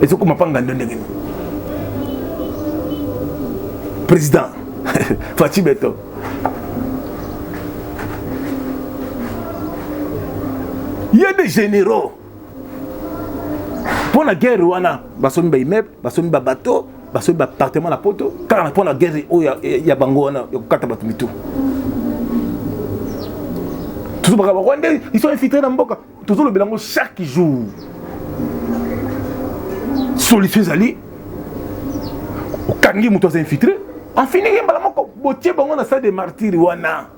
Et ce qu'on m'a pas engagé. Président, Fatih Beto. Il y a des généraux. Pour la guerre, on a des immeubles, des bateaux, des appartements à poto. Car pour la guerre, il y a Bango, il y a 4 bâtiments. Ils sont infiltrés dans le Mboka. Toujours le bilan chaque jour. Solution Zali. Au Kangi, nous sommes infiltrés. En finit, il y a un salle de martyrs. Wana.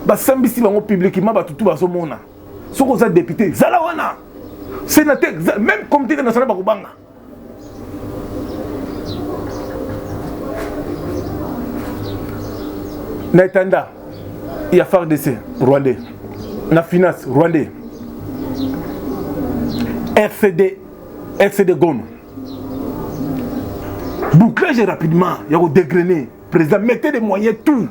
Basambisi bango publiquement, tout va se mona. Ce qu'on a député, Zalawana. Sénateur, même comité national Bakubanga. Naitanda, il y a FARDC, Rwandais. La finance, Rwandais. RCD Goma. Bouclage rapidement, il y a un dégrainé. Président, mettez des moyens, tout.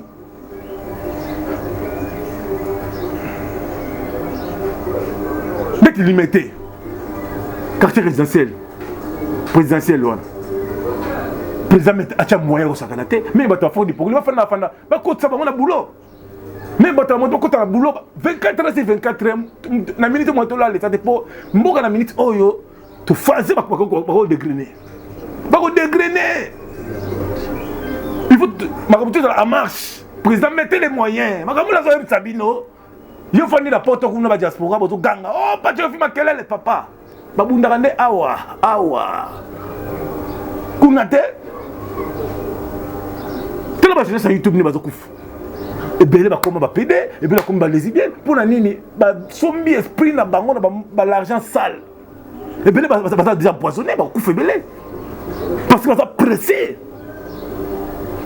Dès qu'il y mettait, quartier résidentiel, présidentiel, président mettait à moyen au Sakanate, mais il va faire du progrès, il va faire un boulot. Mais il va faire un boulot, 24 heures, c'est 24 heures, la minute, il là, l'état de peau, il la minute, tu fais un dégrainé. Il faut que la marche. Président, mettez les moyens. Sabino. Il faut la porte pour la diaspora. Oh, pas de film quel est le papa. Babundarande awa. Kunate. Quelle est la chaîne YouTube ni bazokouf. Et bien là comme pédé, et bien là comme lesbienne pour la nini, sombi esprit na bango na l'argent sale. Et bien là ça déjà empoisonné, bakouf belé. Parce que ça pressé.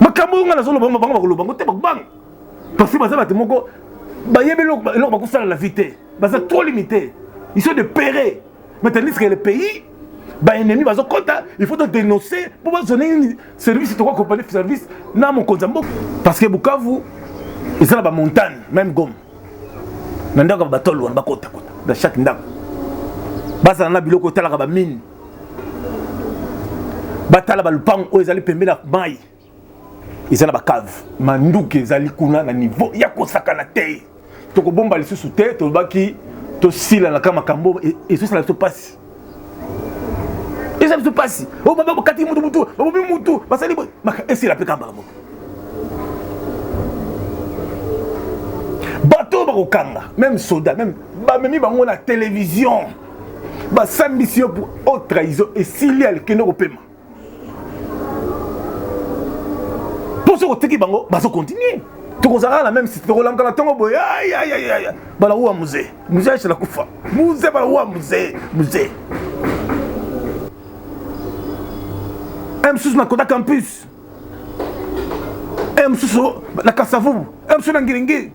Ma cameroun na zolo bango te bang. Parce que ça va te moko ba yebelo ba ko sala la vité. Ba ça trop limité. Ils sont de péré. Maintenant que le pays ba ennemi ba zo kota, il faut donc dénoncer pour donner un service to quoi compagnie service na mon Konzambo parce que Bukavu ils sont la montagne même Gom. Nandaka ba tolo ba kota dans chaque ndako. Ba ça na biloko tala ba mine. Batala balupang o ezali pembe na mai ezala ba cave manduke ezali kuna na niveau ya kosakana te to ko bomba lisusu te to baki to sila na kama kambo et ça la to passe et ça se passe o baba kati mutu babu mutu basali maka esi la peka bango bato ba kokanga même soda même ba memi bango na télévision ba sambisio pour haute trahison et s'il y a le keno kopema. Pour ce côté qui bango, bah ça continue. Tu considères la même si tu relances la tombe, aïe. Bah là où un musée c'est la koufa. Musée bah là où un musée. M6 na Koda campus. M6 na Kassavou. M6 na Ngiringi.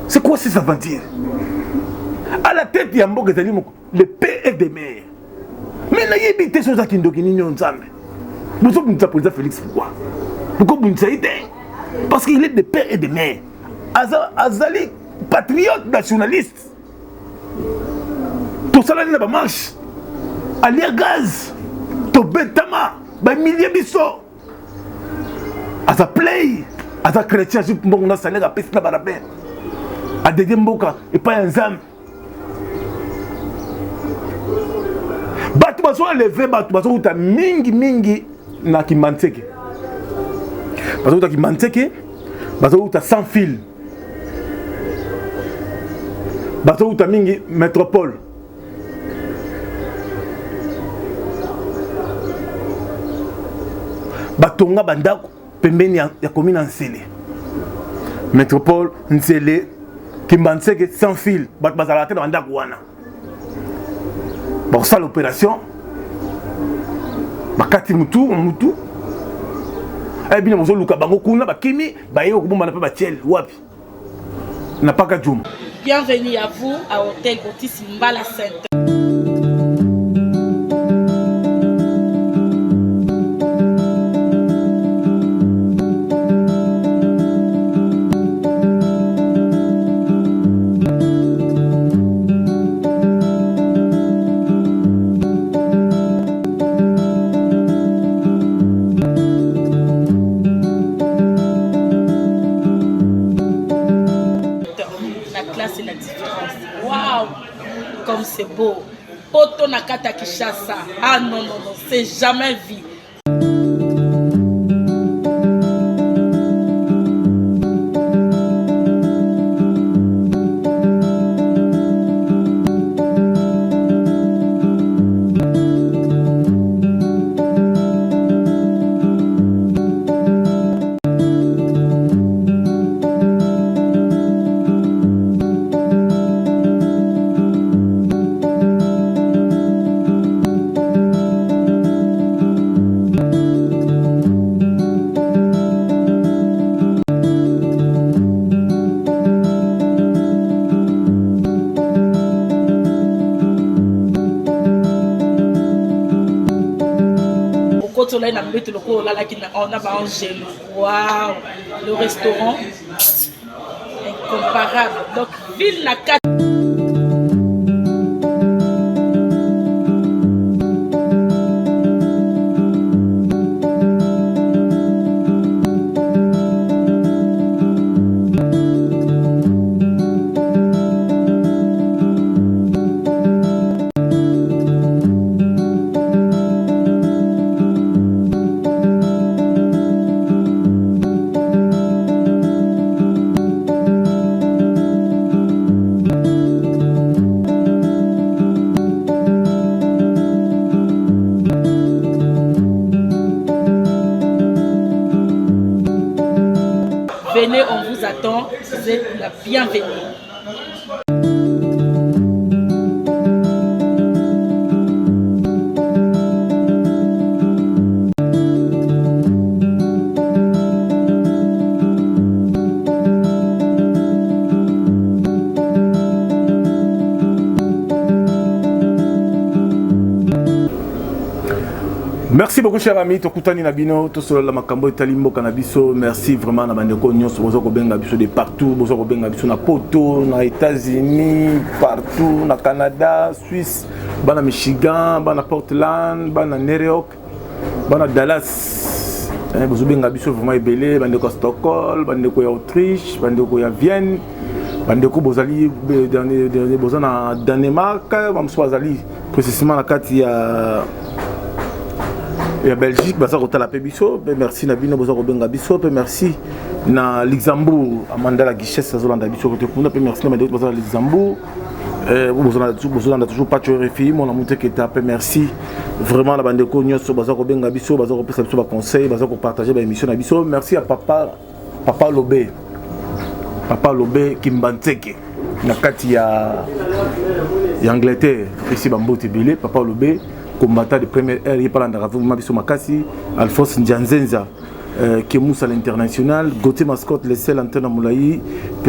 C'est quoi ces aventures? À la tête il y a Mboka Zali le père des mères. Mais na yebité sur ça qui ndokini nyonzame. Vous savez nous appelons Félix pourquoi? Pourquoi vous ne savez pas? Parce qu'il est de père et de mère. Azali, patriote nationaliste. Tout ça là n'est pas marche. Alia gaz. Tobetama. Ba milliers biso. Aza play. Aza chrétien. Je peux pas saler la peste na barabé. A dédié mboka et pas un zam. Batu baso levé batu baso uta mingi na Kimanseke. Bazo uta Kimanseke, bazo uta sans fil. Bazo uta mingi métropole. Batonga bandako pembeni ya commune Nsele. Métropole Nsele Kimanseke sans fil. Bazala te bandako wana. Pour ça l'opération bakati mutu. Eh bien, nous luka bango kuna bakimi bayo kubomba na pe batiel wapi na paka juma. Bienvenue à vous à Hôtel Otis Mbala Center. beau. Poto Nakata Kishasa. Ah non, non, non, c'est jamais vu. On a mangé. Waouh, le restaurant incomparable. Donc, Ville Nakata. Venez, on vous attend, vous êtes la bienvenue. Merci beaucoup, chers amis. Tokutani Nabino, tout sur la Makambo Talimbo Canabiso. Merci vraiment, Nabandeko Nyos, Bozoko Bengabiso de partout, Bozoko Bengabiso na Poto, na États-Unis, partout, na Canada, Suisse, Bana Michigan, Bana Portland, Bana New York, Bana Dallas. Bozoko Bengabiso vraiment ébélé, Bandeko Stockholm, Bandeko ya Autriche, Bandeko ya Vienne, Bandeko Bozali, dernier Bozana Danemark, Bamso Bozali, précisément la carte il y a. Et à Belgique, bah ça retourne la Pébiso. Merci Nabino, Bozo Robenga Biso. Merci na Luxembourg, Amanda la Guichet, ça Zolanda Biso. Merci na Madrid, Bozo Luxembourg. Bozo n'a toujours pas tué RFI. Mon amour qui est tapé. Merci vraiment la bande de Cognos, Bozo Robenga Biso, Bozo Robenga Biso, conseil, Bozo partager l'émission Nabiso. Merci à Papa Lobé, Papa Lobé Kimbanteke. Nakati ya Angleterre, ici Bambo Tibile, Papa Lobé. Combattant de première ère, il parle d'Aravu Mabiso Makasi, Alphonse Ndianzenza, Kemous à l'international, Gauthier Mascotte, les seuls antennes à Moulaï,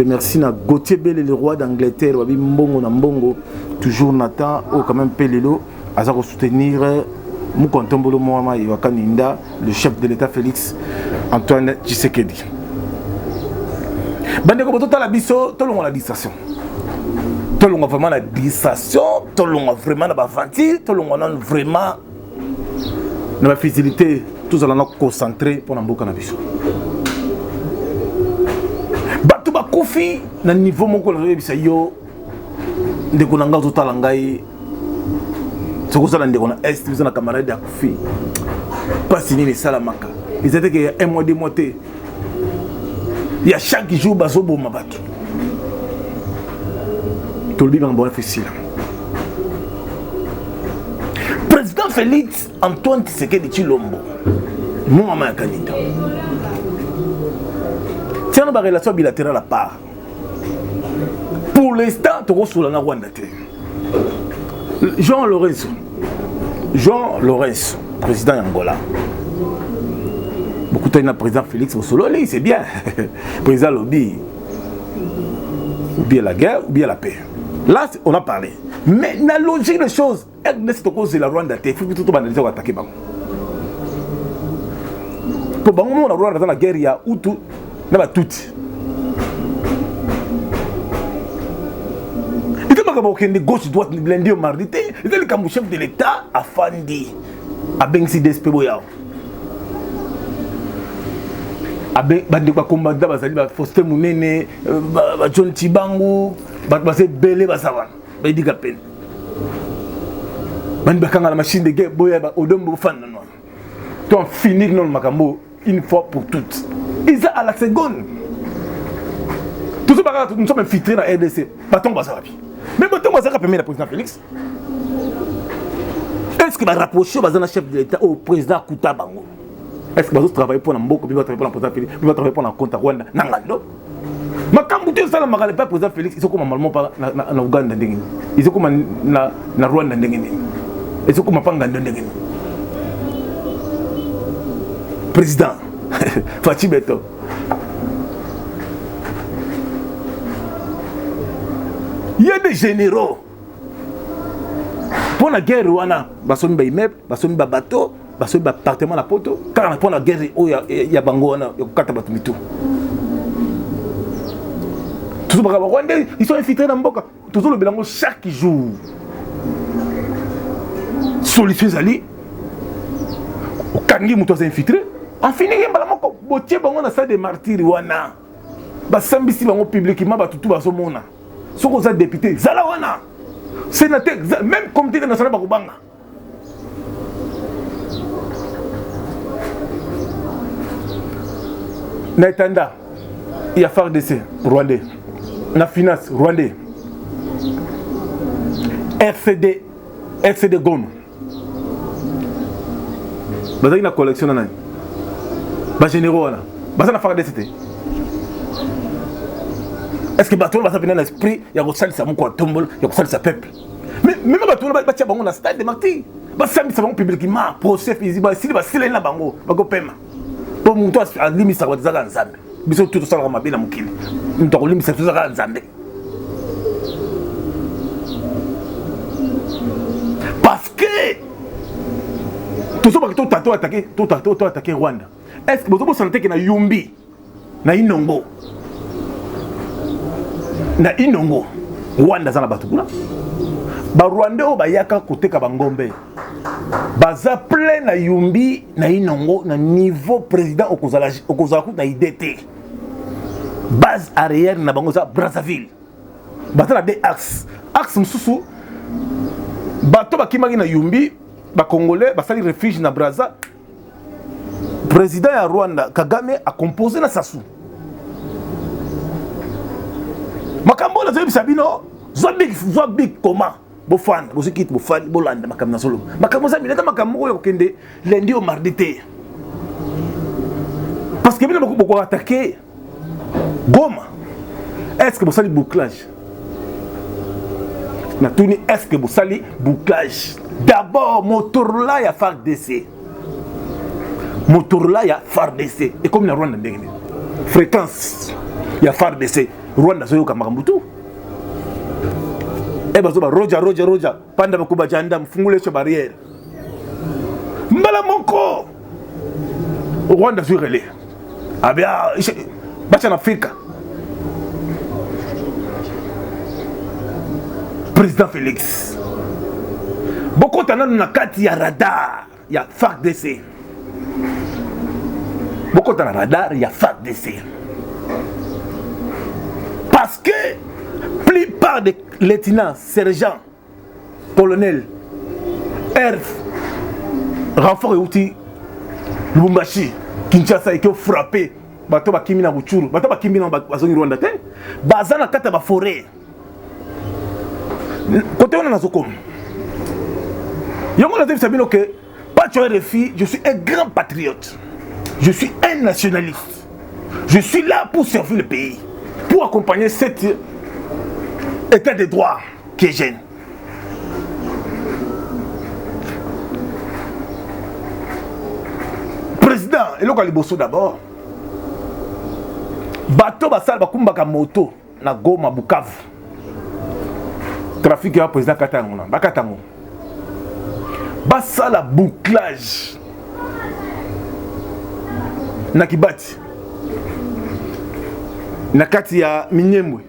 merci à Gauthier Belle, le roi d'Angleterre, Wabi Mbongo Nambongo, toujours Nathan, ou quand même Pelelo, à soutenir Moukontombolo Mohamed Wakaninda, le chef de l'État Félix Antoine Tshisekedi. Bandeko Boto la biso, tout le monde a la distraction. Tout le monde a vraiment la distraction, tout le monde a vraiment la ventile, tout le monde a vraiment la facilité, tout le monde a concentré pour l'embout cannabis. Batou ba kofi na niveau mon collègue bisayo de konanga tout talangai ce que ça l'a ndekona est vous na camarade ya kofi pas signé les salamaka ils étaient que un mois deux mois il y a chaque jour bazo boma batou tout le monde est difficile. Président Félix Antoine Tshisekedi Tshilombo, mon maman candidat. Tiens, nos relations bilatérales à part. Pour l'instant, tu es sur la Rwanda. Jean Lorenzo, président d'Angola. Beaucoup de temps, président Félix Ossololi, c'est bien. Président Lobby, ou bien la guerre, ou bien la paix. Là, on a parlé. Mais la logique des choses, c'est la Rwanda. Il faut que tout le monde attaque. Pour le moment, la Rwanda dans la guerre, il y a Hutu, il y a Tutsi. Il faut que les gauche droite lundi au mardi. Il faut que le chef de l'État a fandi. A Bengsi Despeboya. Bande ba combattant bazali ba Faustin Munene, ba John Tibangu, ba Belé ba savan. Ba Idi Kapen. bani bakanga la machine de guerre boya ba odombo fan non tu en finir non makambo une fois pour toutes ils à la seconde tout ça bagarre nous sommes infiltrés dans RDC baton basa rapi mais baton basa ka permet le président Félix est-ce que va rapprocher bazana chef de l'état au président Kouta Bango est-ce que bazo travailler pour Mboko bien travailler pour le président Félix bien travailler pour la compte Rwanda nangando makambuté ça la magale pas président Félix ils sont comme normalement pas na Uganda ndengeni ils sont comme na Rwanda ndengeni ils sont comme panga ndengeni président Fachi Beto il y a des généraux pour la guerre wana basomi ba immeuble basomi ba bateau basomi ba appartement na poto car pour la guerre o ya bango wana ya kata batu mitu tout ça Rwandais ils sont infiltrés dans mboka tout ça le bilango chaque jour solution zali au kangi muto infiltré en finir mbala moko botie bango na salle de martyrs wana ba sambisi bango publiquement ba tutu baso mona soko za député zala wana sénateur même comité national ba kubanga na etanda il y a FARDC rwandais na finance rwandais RCD Goma bazaki na collection nani ba généraux wana baza na FARDC te est-ce que bato baza venir l'esprit ya kosalisa moko tombol ya kosalisa peuple mais même bato batia bango na stade de martyrs basambisa bango publiquement procès physique basili basila na bango bakopema po muntu alimisa bazaka nzambe biso tout ça mabe na mokili muntu akolimisa tout ça nzambe parce que tout ça tout attaquer Rwanda est-ce que vous sentez que na Yumbi na Inongo Rwanda zana batu kuna ba Rwanda o bayaka koteka bangombe baza plein na Yumbi na Inongo na niveau président okozala na IDT base arrière na bango za Brazzaville batala des axe mususu bato bakimaki na Yumbi ba congolais basali refuge na Brazza président ya Rwanda Kagame a composé na Sassou makambo la zebi sabino zo big comment bo fan bo sikit bo fan bo landa makam na solo makambo za mileta makambo yo kende lundi au mardi té parce que bien beaucoup attaquer Goma est-ce que vous sali bouclage na tuni est-ce que vous sali bouclage d'abord Motorola ya FARDC Motorola ya FARDC et comme na Rwanda ndenge fréquence ya FARDC Rwanda zoyo kamakambutu bazoba roja panda bakuba janda mfungule cho barrière mbala moko Rwanda zoyo relé abia bacha na Afrika président Félix boko tanana na kati ya radar ya FARDC boko tanana radar ya FARDC parce que plupart des lieutenants, sergents, colonels, renfort et outils, Lubumbashi, Kinshasa et qui ont frappé, bato bakimi na Buchuru, bato bakimi na bazoni Rwanda te, bazana kata ba forêt. Côté on a nazokom. Yango nazem sabino que pas tu RFI, je suis un grand patriote. Je suis un nationaliste. Je suis là pour servir le pays. Pour accompagner cet état de droit qui est jeune. Président, et le Liboso d'abord, bateau basal bakumbaka moto na Goma Bukavu. Trafic ya président Katango na Bakatango. Basala bouclage na Kibati. Na kati ya Minyembwe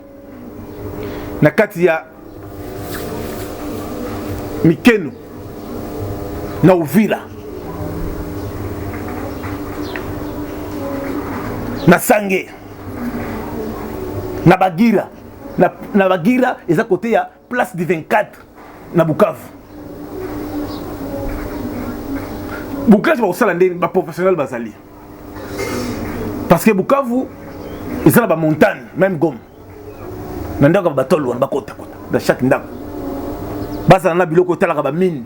na kati ya Mikeno na Uvira na Sange na Bagira na Bagira eza côté ya place du 24 na Bukavu bouclage va osala ndenge ba professionnel bazali parce que Bukavu ils ont la montagne même Goma na ndako ba tolo ba kota dans chaque ndako bazala na biloko talaka ba mine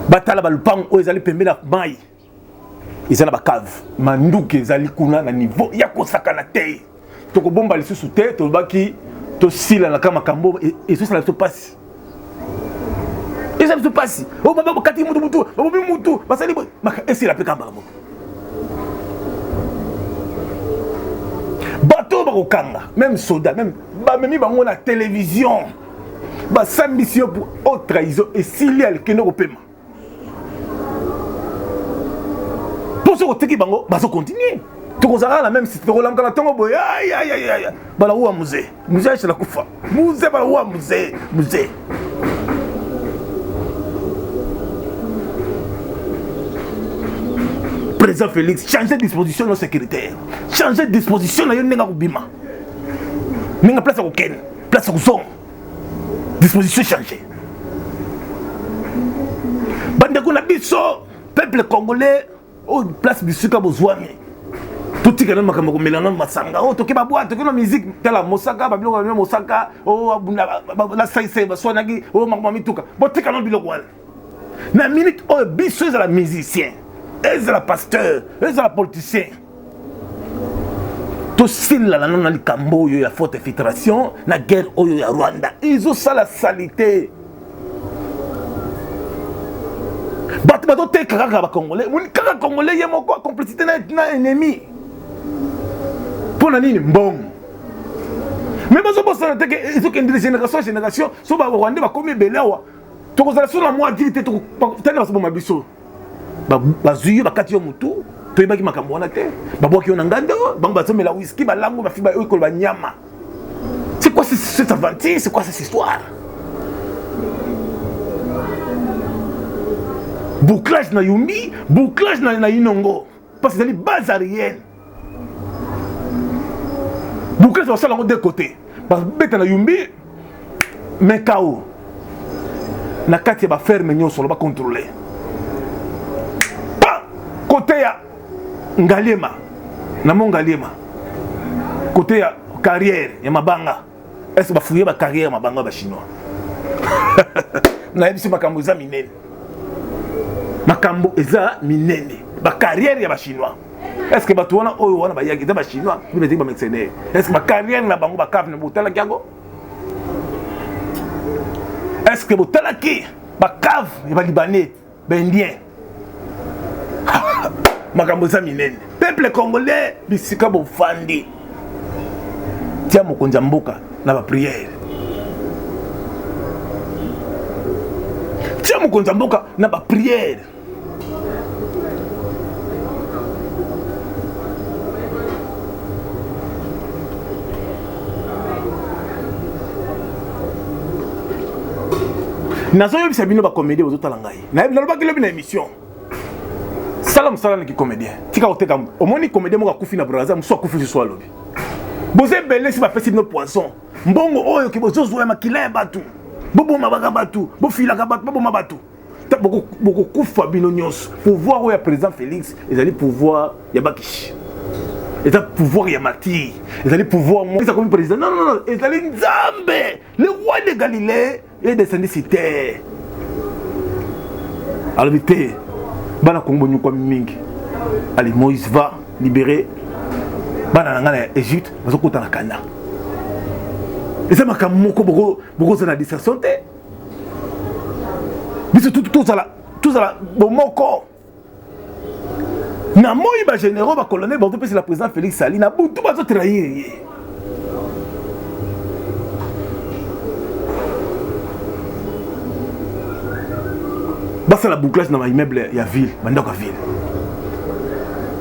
batala ba lupango o ezali pembe na mai ezala ba cave manduke ezali kuna na niveau ya kosakana te to ko bomba lisusu te to baki to sila na kama kambo et ça la to passe. Et ça se passe. Oh, baba, kati mutu, baba, mutu, basali, et c'est la plus kamba. Bateau, bakokanga, même soda, même, même, bango la télévision, ba ambition pour haute trahison et s'il y a le keno au paiement. Pour ce côté qui bango, baso continuer. Tu la même si tu relances la tongue, boy, aïe, aïe, aïe, aïe, balaoua musée, musée, c'est la koufa, musée, balaoua musée, musée. Président Félix, changer de disposition de sécuritaire. Changer de disposition de Bima. Nenga place à Ken, place à Ouzon. Disposition changée. Bandeko na biso, peuple congolais, au place du Suka Bozouami. Tout ce qui est dans le Mélana Masanga, oh, toke ba boîte, toke na musique, tela Mosaka, babilo ba Mosaka, oh, la saïse, baswanagi, oh, mamami tuka. Bon, tika non biloko wala. Na minute, oh, biso est la musicien. Ils sont les pasteurs, ils sont les politiciens. Tout ça, là, dans le Cambo, il y a forte infiltration, la guerre au Rwanda. Ils ont ça la saleté. Bateau te kaka Congolais, mon kaka Congolais, il y a mon complicité na ennemi. Pour la ligne, bon. Mais parce que ils ont une génération, so ba Rwanda ba comme belawa. Tu as sur la moitié, tu as bon mabiso. Bazuyo bakati yo mutu to yebaki makambo wana te babwaki yo na nganda bango bazomela whisky balango bafiba yo koloba nyama. C'est quoi cette aventure, c'est quoi cette histoire? Bouclage na Yumbi, bouclage na Inongo parce que c'est les bases arrières. Bouclage va ça de côté parce que bête na Yumbi mais KO na kati ba ferme nyoso ba contrôler. Côté ya Ngaliema, na mon Ngaliema. Côté ya carrière, ya Mabanga. Est-ce que ba fouiller ba carrière Mabanga ba chinois? Na yebisi makambo za minene. Makambo eza minene. Ba carrière ya ba chinois. Est-ce que ba tuona oyo wana ba yaki ba chinois? Ni ba mercenaire. Est-ce que ba carrière na bango ba cap na botala kiango? Est-ce que botala ki ba cave ya ba libanais, ba indien? Makambo za minene. Peuple congolais bisika bo fandi. Tia mokonzi mboka na ba prière. Tia mokonzi mboka na ba prière. Nazo yebisa bino ba comédie ozotala ngai. Na lobaki lobi na émission. Salam salam qui comédien. Tika oteka omoni comédien mo ka kufi na braza muso kufi ce soir lobi. Boze belé si ba fesi no poisson. Mbongo oyo ki bozo zo ya makila batu. Bobo mabaka batu, bo fila ka batu, bobo mabatu. Ta boko kufa bino nyos. Pouvoir oya président Félix, ezali pouvoir ya Bakishi. Ezali pouvoir ya Mati. Ezali pouvoir moi ça comme président. Non non non, ezali Nzambe, le roi de Galilée et descendu cité. Alors vite bana Congo nyuko mingi. Allez, Moïse va libérer bana ngana Égypte, bazokota na Kana. Et ça maka moko boko za na distraction te. Biso tout ça la bomoko. Na moi ba généraux ba colonel ba topesi la président Félix Sali na butu bazo trahir. Basa la bouclage dans l'immeuble, il y a ville, bandaka ville.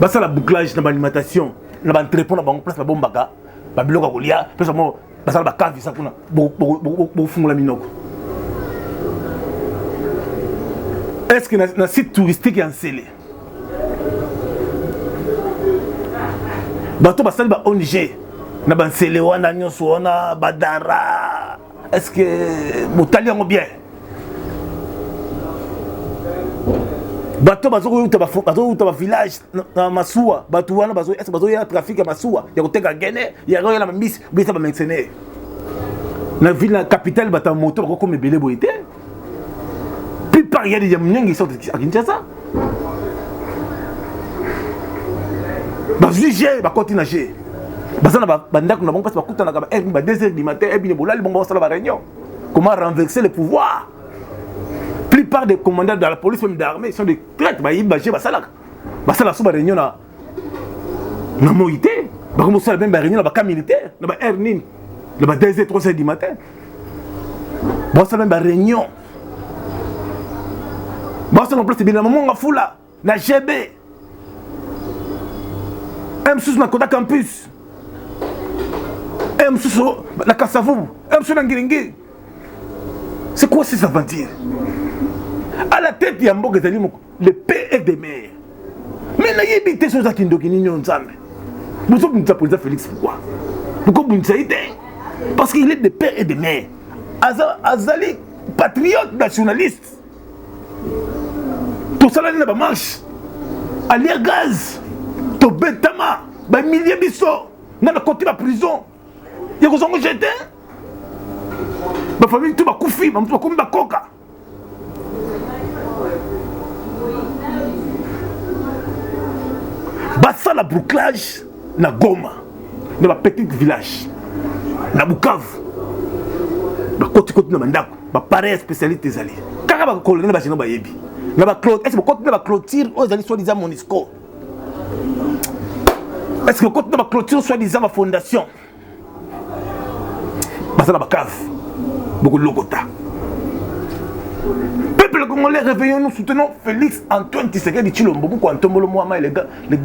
Basa la bouclage dans l'alimentation, dans l'entrepôt, dans la place la bombaka, ba biloko kolia, parce que moi basa la cave ça kuna, bo fungula minoko. Est-ce que na site touristique en scellé? Bato basali ba ONG, na ban scellé wana nyoso wana badara. Est-ce que botali ngo bien? bato bazouta ba village na masuwa bato wana bazo ya trafic ya masuwa ya koteka gene ya roya la mbisi bisa ba mercenaire na ville la capitale bata moto bako comme belé boité plupart il y a des mnyengi sont à Kinshasa bazuje ba continue nager bazana bandako na bon parce bakuta na ba 2h du matin et bien bolali bon ça la réunion comment renverser le pouvoir. La plupart des commandants de la police, même d'armée, sont des traîtres. Ils sont sous la réunion na Moïté. Ils sont sous la réunion na camp militaire. Ils sont Ernin. Ils sont 2h, 3h du matin. Ils sont la réunion. Ils sont en place de la foula. Na GB. M6 na Koda Campus. M6 na Kassavou. M6 na Ngiringi. C'est quoi ces aventures? À la tête, il y a un bon le père et des mères. Mais il y a des choses qui sont ensemble. Vous avez dit Félix pourquoi? Pourquoi vous avez dit? Parce qu'il est des pères et des mères. Azali, patriote nationaliste. Tout ça, il y a une marche. Alia gaz. Tout bêtement. Bah, milliers de bisous. Dans le côté de la prison. Il y a des gens qui ont jeté. Ma famille, tout va couper. Ma famille, tout va coca. Basa la bouclage na Goma, dans ma petite village, na Bukavu, na côté na Mandako, ma pareille spécialité zali. Quand on va colonner ba jeno ba yebi, na ba clôture, est-ce que côté na ba clôture aux zali soi-disant Monisco? Est-ce que côté na ba clôture soi-disant ma fondation? Basa la Bukavu, beaucoup de logota. Peuple congolais, réveillons, nous soutenons Félix Antoine Tshisekedi Tshilombo, pourquoi Antombolo Mohamed, le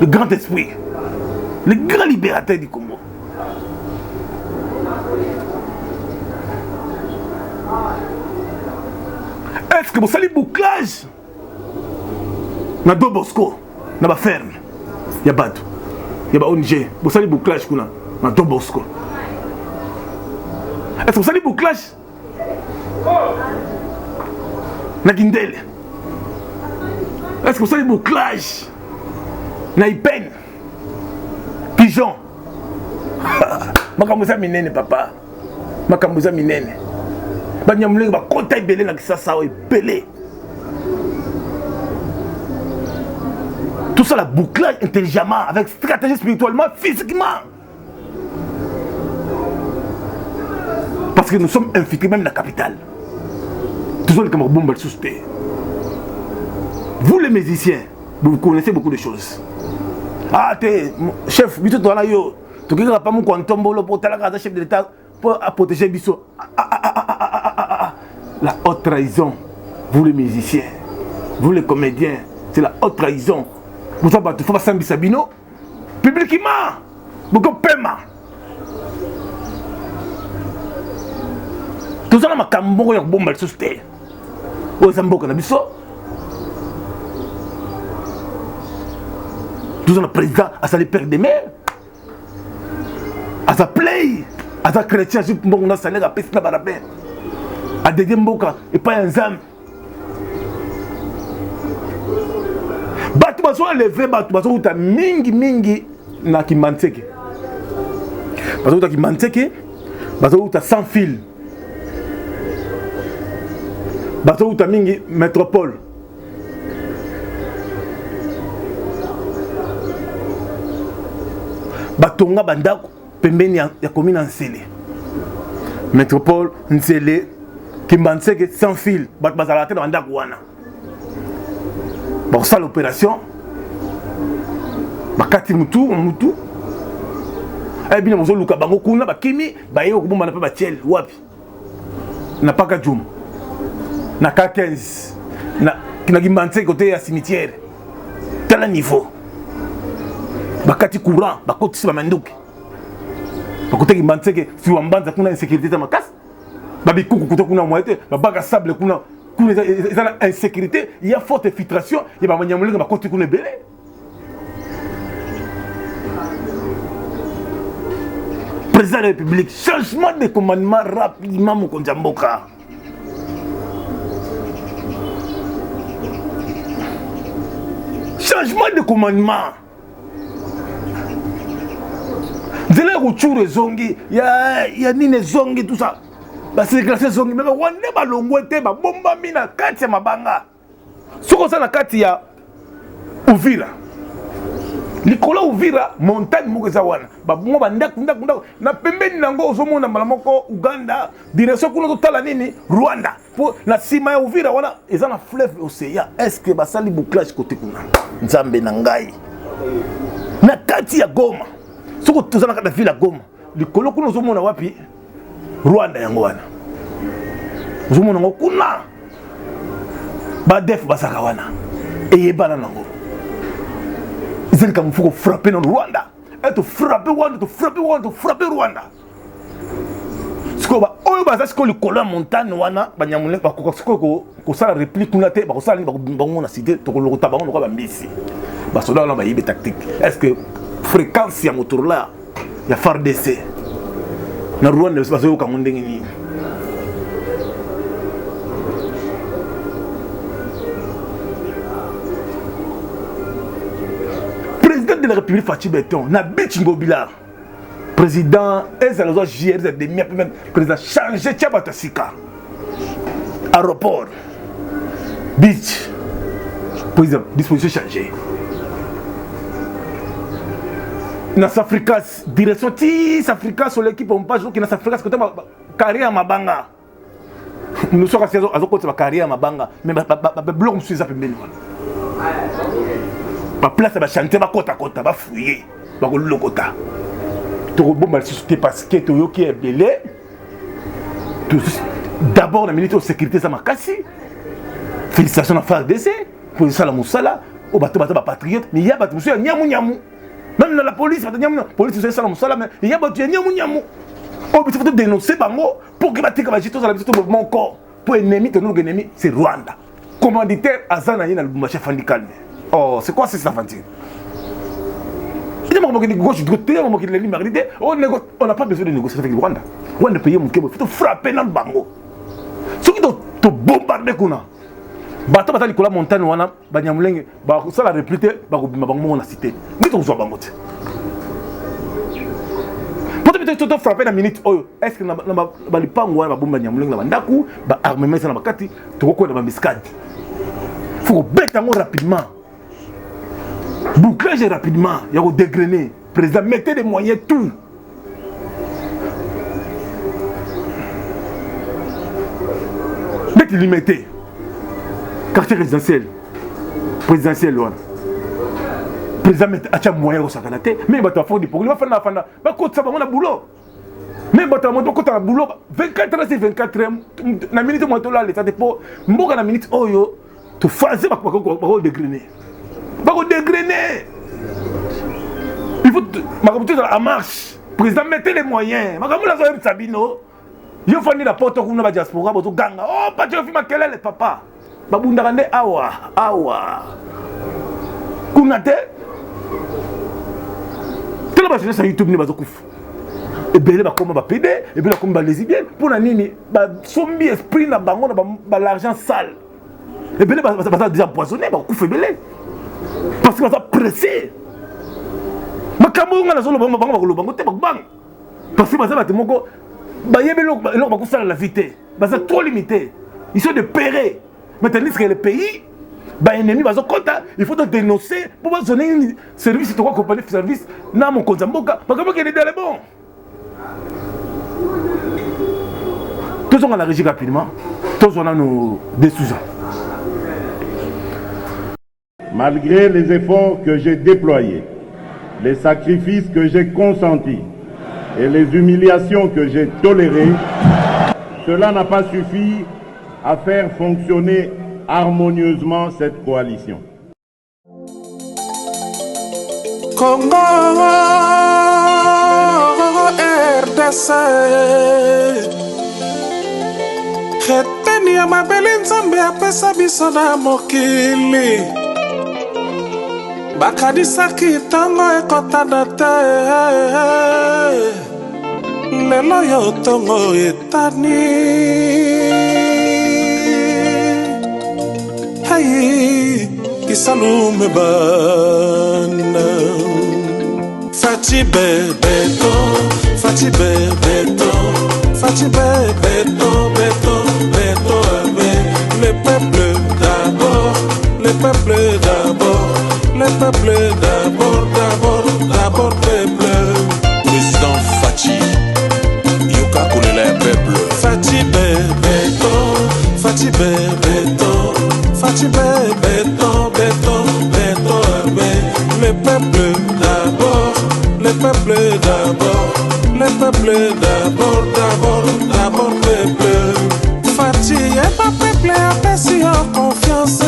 grand esprit, le grand libérateur du Congo. Est-ce que vous savez le bouclage? Na Do Bosco, na ba ferme, il y a Badou, il y a ONG, vous savez le bouclage na Do Bosco. Est-ce que vous savez le bouclage? Na Gindele. Est-ce que vous savez le bouclage? Na Ipen. Pigeon. Makamouza minene papa. Makamouza minene. Banyamulenge ba kota ibele na kisasa o ibele. Tout ça la bouclage intelligemment, avec stratégie spirituellement, physiquement. Parce que nous sommes infiltrés même dans la capitale. Toujours comme bombe sous terre. Vous les musiciens, vous connaissez beaucoup de choses. Ah, chef, tu dois yo. Tu ne pas mon quantum pour le chef de l'État pour protéger Bisso. La haute trahison. Vous les musiciens, vous les comédiens, c'est la haute trahison. Vous avez fait Sambi Sabino publiquement. Beaucoup de paiement. Tout ça, ma cambo, il y a une bombe sous terre. Où est-ce que vous biso? Tout ça, le président a sa père de mère. A sa play. A sa chrétien, je suis un salaire à pester la barabé. A dédié Mboka et pas un zam. Batu baso levé, batu baso uta mingi na Kimanteke. Baso uta Kimanteke, baso uta sans fil. Bato uta mingi métropole. Batonga bandako pembeni ya commune Nsele. Métropole Nsele Kimbanseke sans fil. Bato bazala te bandako wana. Bon ça l'opération. Bakati mutu. Eh bien mozo luka bango kuna bakimi baye okubomba na pe batiel wapi. Na paka jum. Na K15 na Kimbanse côté ya cimetière tel niveau bakati courant bakoti ba manduki bakote Kimbanse ke si wambanza kuna insécurité ta makasi babikuku kuto kuna moite babaka sable kuna eza insécurité il y a forte infiltration ya ba manyamulinga bakoti kuna belé président de la République changement de commandement rapidement Mokonzi Mboka. changement de commandement. Zela Routour zongi, il y a Nine zongi, tout ça. Bah, c'est classé zongi, mais on est pas l'ongouete, bah, bomba mina, katia mabanga. Ce qu'on sait la katia, Uvira. Likola Uvira, montagne Mugezawana. Bah, moi, bandak, na pembeni nango, ozomo na malamoko, Uganda, direction kuna totala nini, Rwanda. Pour la sima ya Uvira, wana, ils ont un fleuve océan. Est-ce que basali bouclage côté kuna? Nzambe nangai. Na katia Goma. Ce que tu as dans la ville à Goma, les colons nous ont wapi Rwanda yangwana. Nous avons kuna badef basakawana et bana nango. Ils ont faut frapper dans Rwanda. Et tu frapper Rwanda, tu frapper Rwanda, tu frapper Rwanda. Ce que ba oyo baza ce que le colon montagne wana banyamule ba ko sala réplique kuna te ba ko sala bango na cité to ko lokota bango ko ba mbisi. Ba soda na ba yibe tactique. Est-ce que fréquence ya moteur là ya FARDC na Rwanda ne se passe aucun monde ni président de la République Fatou Béton na Bichingo Bila président ezaloza JR de même président changer Tchabatasika aéroport beach président disposition changée. Dans Africa, direction Tis Africa sur l'équipe, on passe qui dans Africa, c'est que carrière mabanga. Nous sommes à côté de carrière mabanga, mais bloc monsieur ça peut bien. Ma place va chanter, va côte à côte, va fouiller, va le côté. Tu rebondis sur tes parce que tu qui est belé. D'abord la militaire de sécurité ça m'a cassé. Félicitations à FARDC pour ça la moussala, au bateau patriote, mais il y a bateau monsieur nyamu. Même dans la police, la police c'est ça la moussala, mais il y a bateau nyamu. Oh, il faut dénoncer bango pour que la tika va jeter dans la vie de mon corps. Pour ennemi, ton ennemi, c'est Rwanda. Commanditaire Azana Yina le chef syndical. Oh, c'est quoi cette aventure? Il y a des gauche droite, il y a des libertés. On n'a pas besoin de négocier avec le Rwanda. Rwanda paye mon kebo, il faut frapper dans le bango. Ceux qui doivent te bombarder kuna. Bato batali kola montagne wana banyamulenge ba ça la réplique ba ko bima bango na cité. Ni to zo bango te. Peut-être que tu frapper na minute oyo. Est-ce que na ba lipango wana ba bomba nyamulenge na bandaku ba armement ça na bakati to ko na ba miskade. Faut bêter ngo rapidement. Bouclage rapidement, il y a dégrainer. Président, mettez des moyens tout. Mettez limité. Quartier résidentiel. Présidentiel, loin. Président, mettez à chaque moyen au sacanate. Mais il va faire des progrès. Il va faire la fin. Il va faire un boulot. Mais il va faire un boulot. 24 heures, c'est 24 heures. La minute, moi, l'état de peau. Moi, la minute, oh yo. Tu fais ça, pour dégrainer. Pas dégrainer. Il faut en marche. Président, mettez les moyens. Sabino. Il faut la porte pour la diaspora. Ganga. Oh, pas de film à papa. Babundagande awa. Kunate. Quelle est la chaîne YouTube ni bazokouf. Et bien là comme ba PD et bien là comme ba lesbienne pour la nini ba sombi esprit na bango na ba l'argent sale. Et bien là ba déjà empoisonné ba kouf belé. Parce que ça pressé. Ma camonga na zolo bango bango te bang. Parce que ça va te moko ba yebelo ba ko sala la vité. Ba ça trop limité. Ils sont de péré. Maintenant que le pays ba ennemi ba zo konta, il faut te dénoncer pour ba donner service to quoi compagnie service na mon konzamboka. Ba comment que est bon. Tous on a la régie rapidement. Tous on a nos décisions. Malgré les efforts que j'ai déployés, les sacrifices que j'ai consentis et les humiliations que j'ai tolérées, cela n'a pas suffi à faire fonctionner harmonieusement cette coalition. Congo RDC Kheteni ya mabele nzambe apesa biso na mokili Bakadisaki tango ekotana te Lelo yo tongo etani Hey Isalume bana Fati bebeto Fati bebeto Fati bebeto Beto Beto Le peuple d'abord Le peuple d'abord Le peuple d'abord D'abord D'abord peuple Président Fati Yoka Koulela peuple Fati bebeto Fati bebeto Fati bebeto Beto Beto Le peuple d'abord Le peuple d'abord Le peuple d'abord D'abord D'abord peuple Fati est pas peuple apaisi en confiance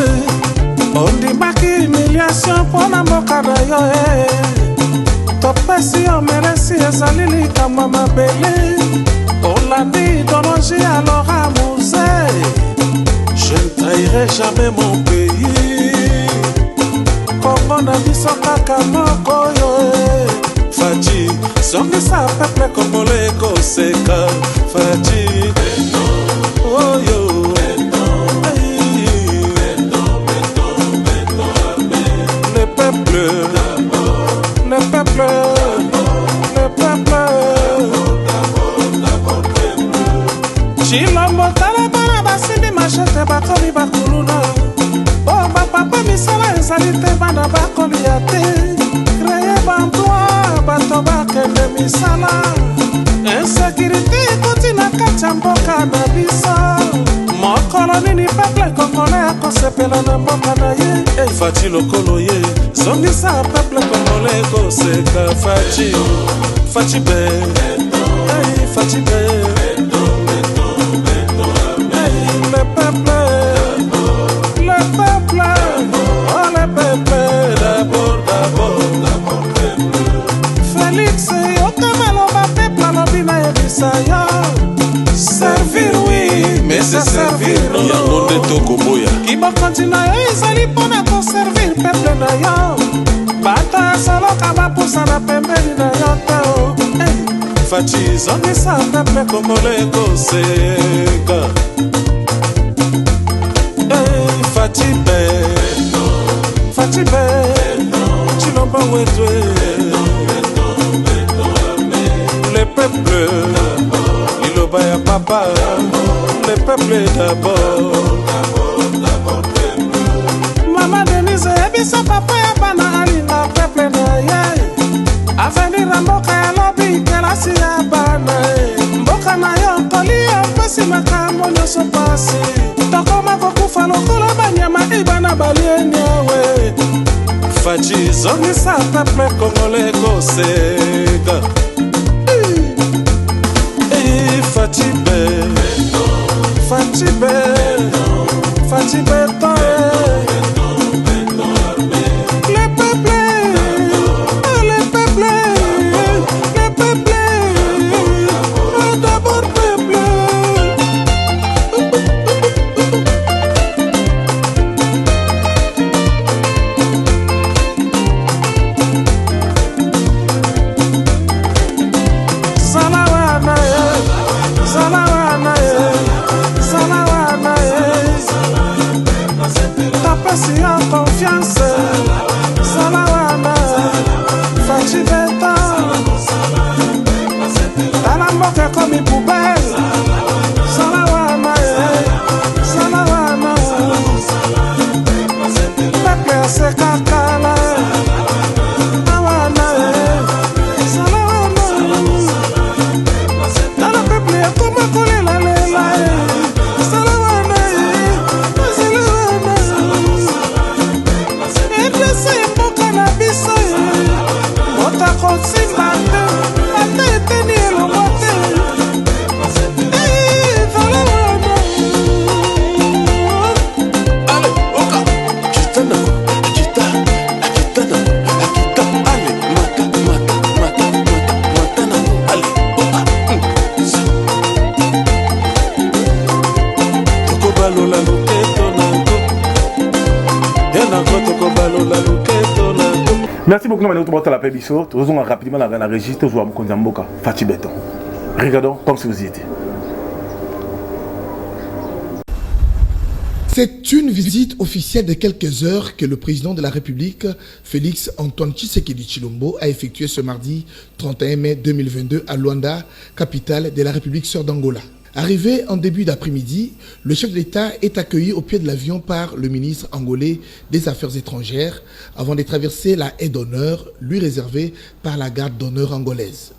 On dit pas humiliation pour la moka d'ayo Topesi on mereci ezalili kama mabele On l'a dit d'orange alors amusé Je ne trahirai jamais mon pays Congo na biso kaka moko yo Fati Songi sa peuple congolais koseka Fati Oh yo Le peuple Le peuple Le peuple Chilombo tala bana basindi machete bakomi bakuluna Oh papa misala ezali te bana bakoli ya te Créer bandoi bato bakende misala Insécurité ekoti na kati ya mboka na biso Mokolo nini peuple congolais akosepela na mboka na ye Fati lokolo ye Zongisa peuple congolais koseka Fati Fati be Fati be Le peuple Le peuple Oh le peuple D'abord D'abord Félix Yokamaloba peuple alobi na yebisa yo Servir oui Mais c'est servir Yango nde tokoboya Kibokonti na yo ezali mpona koservir peuple na yo Bato asoloka bapusa na pembeni na yo te Fati zongisa peuple congolais koseka Fati be Chilombo wetwe Le peuple Liloba ya papa Le peuple d'abord Mama Denise ebisa papa ya bana alinga peuple na ye Avenir na mboka ya lobi kelasi ya bana Mboka na yo kolia pesi makambo nyonso pasi Tokoma kokufa lokola banyama ibana balieni awe Fati zongisa peuple congolais koseka Fati be Fati be Fati beto Le peuple Le peuple Le peuple D'abord peuple Tapesi en confiance Salawana Fati beta Tala mboka komi poubelle Salawana Salawana Pepe asekakala Awana Salawana Tala pepe akoma kolela lela Salawana Epese mboka na biso Motako simba te Ate eteni elongo te Ale, oka Kitana, kitana Ale, mata Ale, oka Toko balola loketo nango Merci beaucoup, Manu, pour la paix. Nous rapidement dans la registre, nous avons Fati Beton. Regardons comme si vous y étiez. C'est une visite officielle de quelques heures que le président de la République, Félix Antoine Tshisekedi Tshilombo, a effectué ce mardi 31 mai 2022 à Luanda, capitale de la République sœur d'Angola. Arrivé en début d'après-midi, le chef de l'État est accueilli au pied de l'avion par le ministre angolais des Affaires étrangères avant de traverser la haie d'honneur lui réservée par la garde d'honneur angolaise.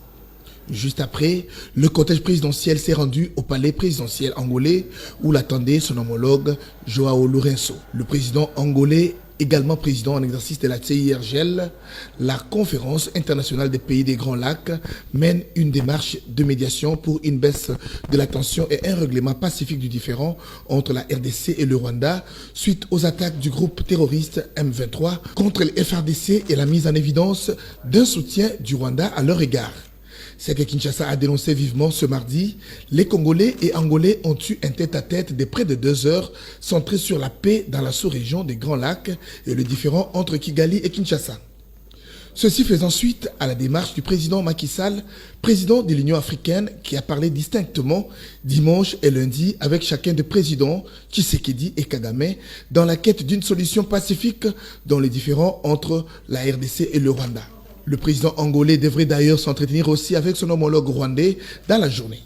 Juste après, le cortège présidentiel s'est rendu au palais présidentiel angolais où l'attendait son homologue Joao Lourenço. Le président angolais, également président en exercice de la CIRGL, la conférence internationale des pays des Grands Lacs, mène une démarche de médiation pour une baisse de la tension et un règlement pacifique du différend entre la RDC et le Rwanda suite aux attaques du groupe terroriste M23 contre le FRDC et la mise en évidence d'un soutien du Rwanda à leur égard. C'est que Kinshasa a dénoncé vivement ce mardi. Les Congolais et Angolais ont eu un tête-à-tête de près de 2 heures centré sur la paix dans la sous-région des Grands Lacs et le différend entre Kigali et Kinshasa. Ceci faisant suite à la démarche du président Macky Sall, président de l'Union africaine, qui a parlé distinctement dimanche et lundi avec chacun des présidents Tshisekedi et Kagame dans la quête d'une solution pacifique dans les différends entre la RDC et le Rwanda. Le président angolais devrait d'ailleurs s'entretenir aussi avec son homologue rwandais dans la journée.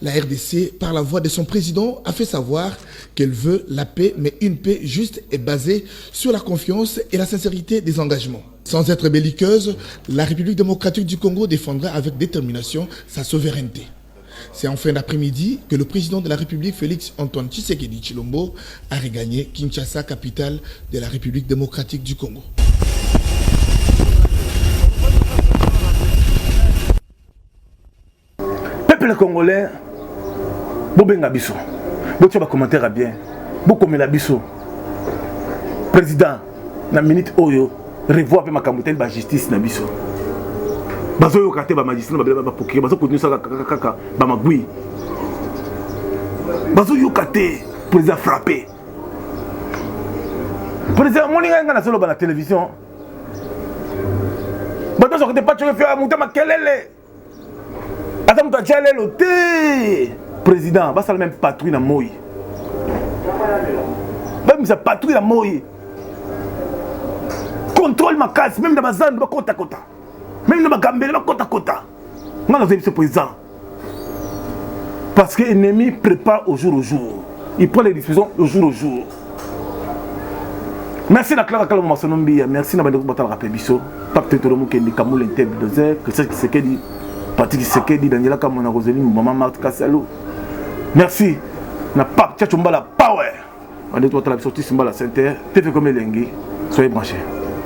La RDC, par la voix de son président, a fait savoir qu'elle veut la paix, mais une paix juste et basée sur la confiance et la sincérité des engagements. Sans être belliqueuse, la République démocratique du Congo défendra avec détermination sa souveraineté. C'est en fin d'après-midi que le président de la République, Félix Antoine Tshisekedi Tshilombo, a regagné Kinshasa, capitale de la République démocratique du Congo. Peuple congolais, vous benga biso, vous avez commentaire bien, vous comme la biso. Président, na minute oyo, revoir avec ma camouflage la justice na biso. Bazo yo kate ba magistrat ba pokiri, bazo continuer ça kaka ba magui. Bazo yo kate président frappé. Président moninga nga na solo ba la télévision. Bazo so kate pas tu faire monter ma kelele. Attends, tu as le président, va même patrouille dans Moï. Même sa patrouille dans Moï. Contrôle ma casse, même dans ma zone, va côte à côte. Même dans ma gambelle, va côte à côte. Moi, nous avons ce président. Parce que l'ennemi prépare au jour au jour. Il prend les dispositions au jour au jour. Merci à Clara Kaloma Sonombi, merci à Badou Batal Rapebiso, Pape Tetoromo Kendi Kamoul Inteb Dozer, que c'est ce qu'il dit. Patrick Sekedi, Daniela Kamona Roseline, Maman Marthe Kassalou. Merci. Na Pape Tchachumba la power. On est toi la sortie Simba la Sainte. TV comme Elengi. Soyez branchés.